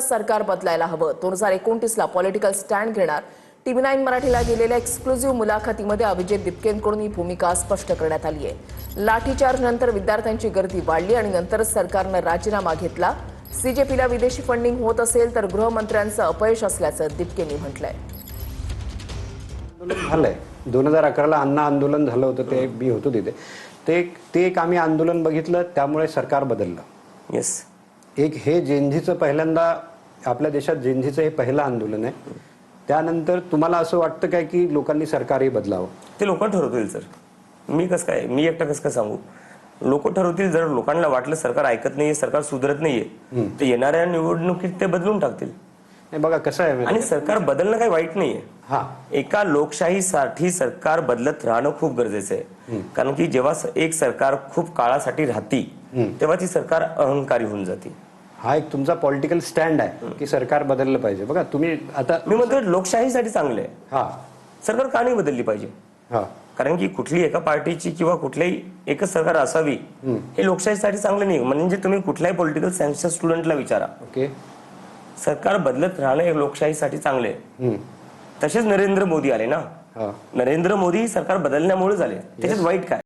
सरकार बदलायला हवं. 2029ला पॉलिटिकल स्टँड घेणार. TV9 मराठीला गेलेल्या एक्सक्लुझिव्ह मुलाखतीमध्ये अभिजित दिपकेंकडून ही भूमिका स्पष्ट करण्यात आली आहे. लाठीचार्ज नंतर विद्यार्थ्यांची गर्दी वाढली आणि नंतर सरकारनं राजीनामा घेतला. CJPला विदेशी फंडिंग होत असेल तर गृहमंत्र्यांचं अपयश असल्याचं दिपकेंनी म्हटलंय. झालंय 2011ला अण्णा आंदोलन झालं होतं, ते मी होतो तिथे. ते एक आम्ही आंदोलन बघितलं, त्यामुळे सरकार बदललं. येस, एक हे जेनझीचं पहिल्यांदा आपल्या देशात जेनझीचं हे पहिलं आंदोलन आहे. त्यानंतर तुम्हाला असं वाटतं काय की लोकांनी सरकारही बदलावं? ते लोक ठरवतील सर. मी एकटा कसं काय सांगू? लोक ठरवतील. जर लोकांना वाटलं सरकार ऐकत नाहीये, सरकार सुधरत नाहीये, तर येणाऱ्या निवडणुकीत ते बदलून टाकतील. नाही बघा कसं आहे, आणि सरकार बदलणं काही वाईट नाहीये. हा, एका लोकशाहीसाठी सरकार बदलत राहणं खूप गरजेचं आहे. कारण की जेव्हा एक सरकार खूप काळासाठी राहती तेव्हा ती सरकार अहंकारी होऊन जाते. हा एक तुमचा पॉलिटिकल स्टँड आहे की सरकार बदललं पाहिजे. बघा तुम्ही आता मी म्हणतो लोकशाहीसाठी चांगलं आहे. हा सरकार का नाही बदलली पाहिजे? हा कारण की कुठली एका पार्टीची किंवा कुठल्याही एकच सरकार असावी हे लोकशाहीसाठी चांगलं नाही. म्हणजे तुम्ही कुठल्याही पॉलिटिकल सायन्सच्या स्टुडंटला विचारा, ओके, सरकार बदलत राहणं हे लोकशाहीसाठी चांगले आहे. तसेच नरेंद्र मोदी आले ना. नरेंद्र मोदी सरकार बदलण्यामुळे झाले, त्याच्यात वाईट काय?